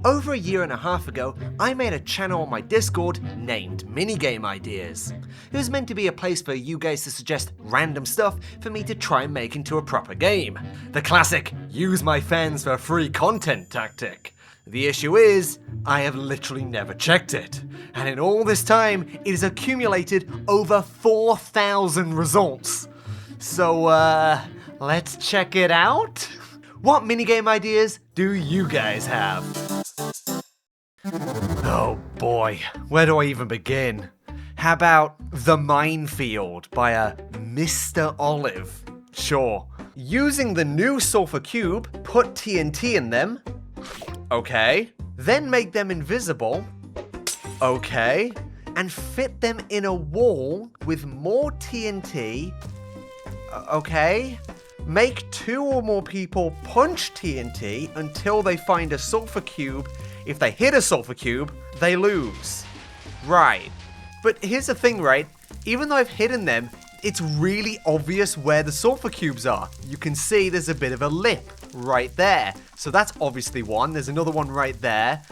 Over a year and a half ago, I made a channel on my Discord named Minigame Ideas. It was meant to be a place for you guys to suggest random stuff for me to try and make into a proper game. The classic, use my fans for free content tactic. The issue is, I have literally never checked it. And in all this time, it has accumulated over 4,000 results. So, let's check it out? What minigame ideas do you guys have? Oh boy, where do I even begin? How about The Minefield by a Mr. Olive? Sure. Using the new sulfur cube, put TNT in them. Okay. Then make them invisible. Okay. And fit them in a wall with more TNT. Okay. Make 2 or more people punch TNT until they find a sulfur cube. If they hit a sulfur cube, they lose. Right. But here's the thing, right? Even though I've hidden them, it's really obvious where the sulfur cubes are. You can see there's a bit of a lip right there. So that's obviously one. There's another one right there.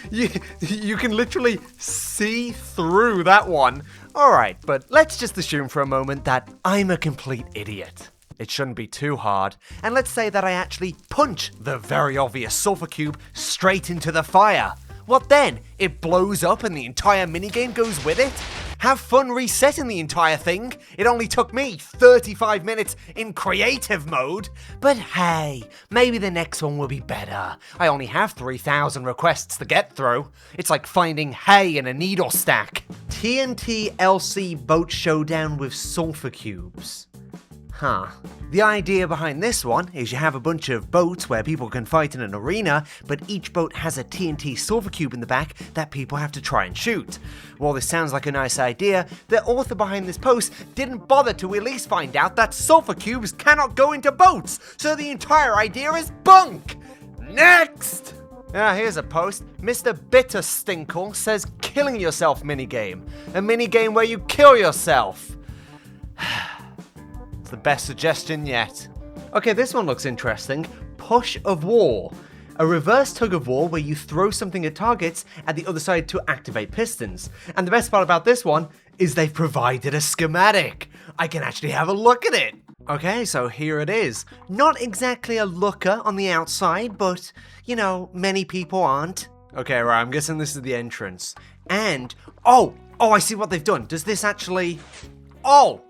You can literally see through that one. Alright, but let's just assume for a moment that I'm a complete idiot. It shouldn't be too hard. And let's say that I actually punch the very obvious sulfur cube straight into the fire. What then? It blows up and the entire minigame goes with it? Have fun resetting the entire thing. It only took me 35 minutes in creative mode. But hey, maybe the next one will be better. I only have 3,000 requests to get through. It's like finding hay in a needle stack. TNT LC boat showdown with sulfur cubes. Huh. The idea behind this one is you have a bunch of boats where people can fight in an arena, but each boat has a TNT sulfur cube in the back that people have to try and shoot. While this sounds like a nice idea, the author behind this post didn't bother to at least find out that sulfur cubes cannot go into boats, so the entire idea is bunk! Next! Here's a post. Mr. Bitterstinkle says killing yourself minigame. A minigame where you kill yourself. It's the best suggestion yet. Okay, this one looks interesting. Push of War. A reverse tug of war where you throw something at targets at the other side to activate pistons. And the best part about this one is they've provided a schematic. I can actually have a look at it. Okay, so here it is. Not exactly a looker on the outside, but, you know, many people aren't. Okay, right, I'm guessing this is the entrance. And, oh, I see what they've done. Does this actually... Oh,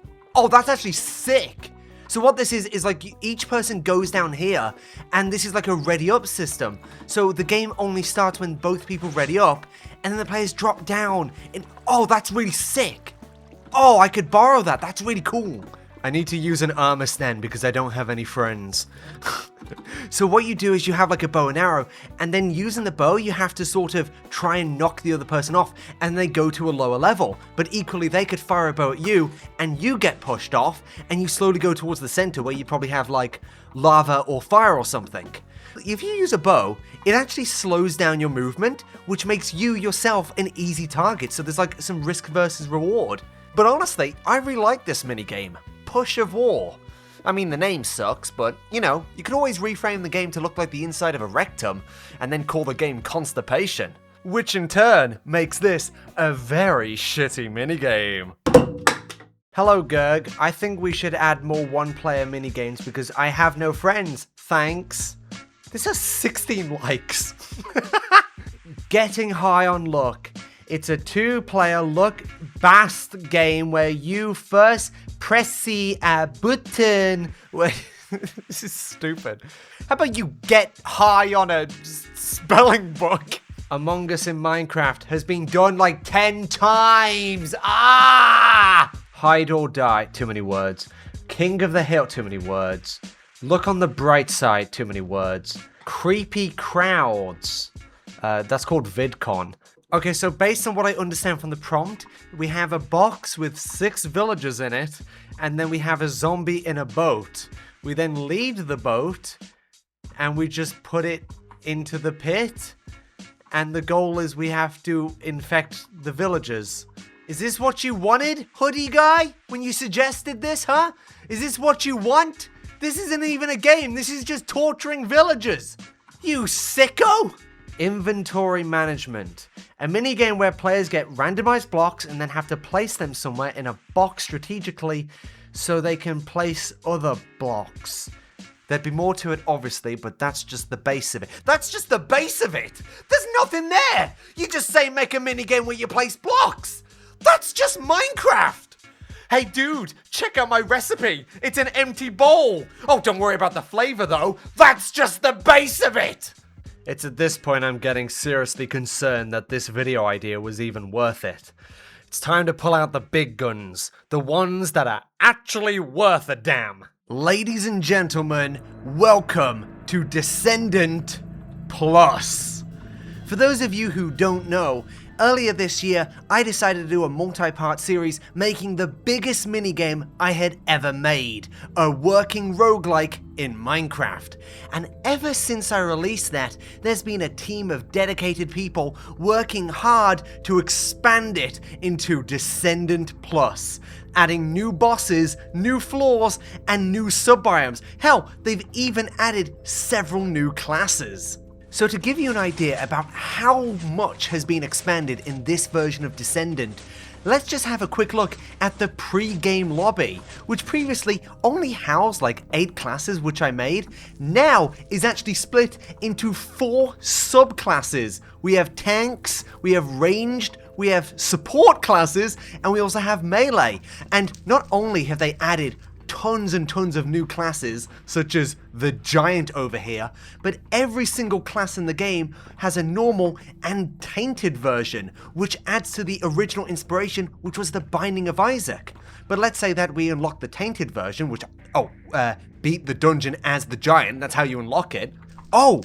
that's actually sick. So what this is like each person goes down here, and this is like a ready up system. So the game only starts when both people ready up, and then the players drop down. And oh, that's really sick. Oh, I could borrow that. That's really cool. I need to use an armor stand because I don't have any friends. So what you do is you have like a bow and arrow, and then using the bow you have to sort of try and knock the other person off, and they go to a lower level. But equally they could fire a bow at you and you get pushed off, and you slowly go towards the center where you probably have like lava or fire or something. If you use a bow, it actually slows down your movement, which makes you yourself an easy target. So there's like some risk versus reward. But honestly, I really like this minigame. Push of War. I mean, the name sucks, but, you know, you can always reframe the game to look like the inside of a rectum, and then call the game Constipation. Which in turn makes this a very shitty minigame. Hello, Gerg. I think we should add more one-player minigames because I have no friends. Thanks. This has 16 likes. Getting High on Luck. It's a 2-player luck-based game where you first press a button. Wait, this is stupid. How about you get high on a spelling book? Among Us in Minecraft has been done like 10 times. Hide or Die, too many words. King of the Hill, too many words. Look on the Bright Side, too many words. Creepy Crowds. That's called VidCon. Okay, so based on what I understand from the prompt, we have a box with 6 villagers in it, and then we have a zombie in a boat. We then leave the boat, and we just put it into the pit, and the goal is we have to infect the villagers. Is this what you wanted, hoodie guy, when you suggested this, huh? Is this what you want? This isn't even a game, this is just torturing villagers. You sicko! Inventory management. A minigame where players get randomized blocks and then have to place them somewhere in a box strategically so they can place other blocks. There'd be more to it, obviously, but that's just the base of it. That's just the base of it! There's nothing there! You just say make a minigame where you place blocks! That's just Minecraft! Hey dude, check out my recipe! It's an empty bowl! Oh, don't worry about the flavor though, that's just the base of it! It's at this point I'm getting seriously concerned that this video idea was even worth it. It's time to pull out the big guns, the ones that are actually worth a damn. Ladies and gentlemen, welcome to Descendant Plus. For those of you who don't know, earlier this year, I decided to do a multi-part series making the biggest minigame I had ever made, a working roguelike in Minecraft. And ever since I released that, there's been a team of dedicated people working hard to expand it into Descendant Plus, adding new bosses, new floors, and new sub-biomes. Hell, they've even added several new classes. So to give you an idea about how much has been expanded in this version of Descendant, let's just have a quick look at the pre-game lobby, which previously only housed like 8 classes which I made, now is actually split into 4 subclasses. We have tanks, we have ranged, we have support classes, and we also have melee. And not only have they added tons and tons of new classes, such as the giant over here, but every single class in the game has a normal and tainted version, which adds to the original inspiration, which was the Binding of Isaac. But let's say that we unlock the tainted version, which, beat the dungeon as the giant, that's how you unlock it. Oh,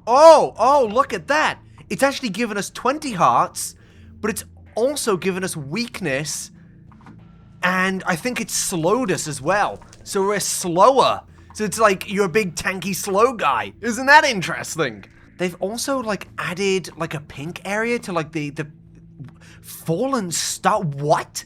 look at that! It's actually given us 20 hearts, but it's also given us weakness, and I think it's slowed us as well. So we're slower. So it's like you're a big tanky slow guy. Isn't that interesting? They've also like added like a pink area to like the fallen star. What?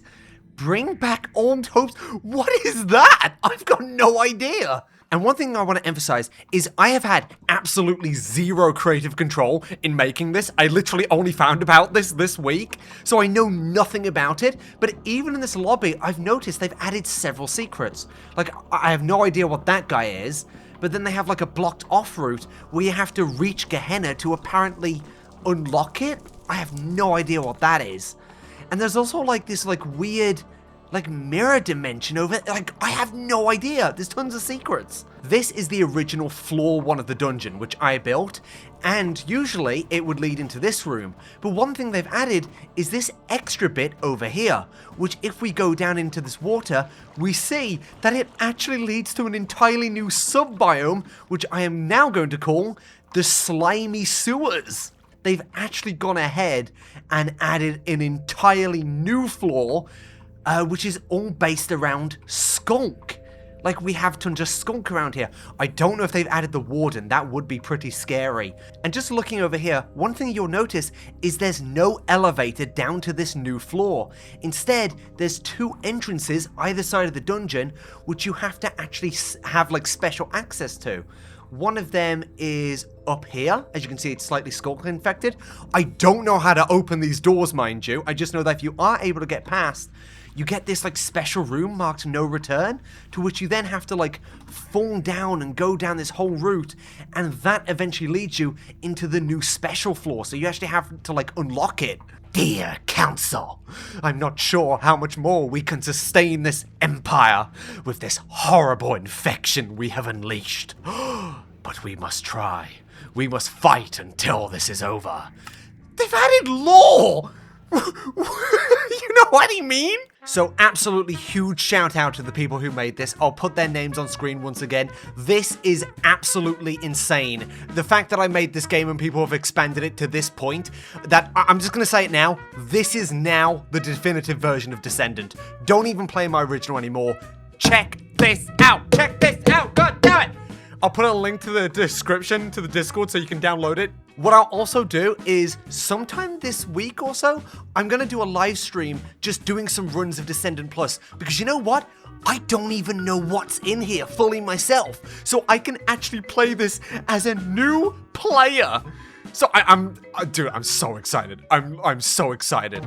Bring back old hopes. What is that? I've got no idea. And one thing I want to emphasize is I have had absolutely zero creative control in making this. I literally only found about this week, so I know nothing about it. But even in this lobby, I've noticed they've added several secrets. Like, I have no idea what that guy is, but then they have like a blocked off route where you have to reach Gehenna to apparently unlock it. I have no idea what that is. And there's also like this like weird like mirror dimension over it. Like, I have no idea. There's tons of secrets. This is the original floor 1 of the dungeon, which I built, and usually it would lead into this room. But one thing they've added is this extra bit over here, which if we go down into this water, we see that it actually leads to an entirely new sub-biome, which I am now going to call the Slimy Sewers. They've actually gone ahead and added an entirely new floor, which is all based around skunk. Like, we have tons of skunk around here. I don't know if they've added the warden. That would be pretty scary. And just looking over here, one thing you'll notice is there's no elevator down to this new floor. Instead, there's 2 entrances either side of the dungeon, which you have to actually have like special access to. One of them is up here. As you can see, it's slightly skunk infected. I don't know how to open these doors, mind you. I just know that if you are able to get past, you get this like special room marked no return, to which you then have to like fall down and go down this whole route, and that eventually leads you into the new special floor, so you actually have to like unlock it. Dear Council, I'm not sure how much more we can sustain this empire with this horrible infection we have unleashed. But we must try. We must fight until this is over. They've added lore! You know what I mean? So absolutely huge shout out to the people who made this. I'll put their names on screen once again. This is absolutely insane. The fact that I made this game and people have expanded it to this point, that I'm just gonna say it now, this is now the definitive version of Descendant. Don't even play my original anymore. Check this out. Check this out. God damn it. I'll put a link to the description to the Discord so you can download it. What I'll also do is sometime this week or so, I'm going to do a live stream just doing some runs of Descendant Plus. Because you know what? I don't even know what's in here fully myself. So I can actually play this as a new player. So dude, I'm so excited. I'm so excited.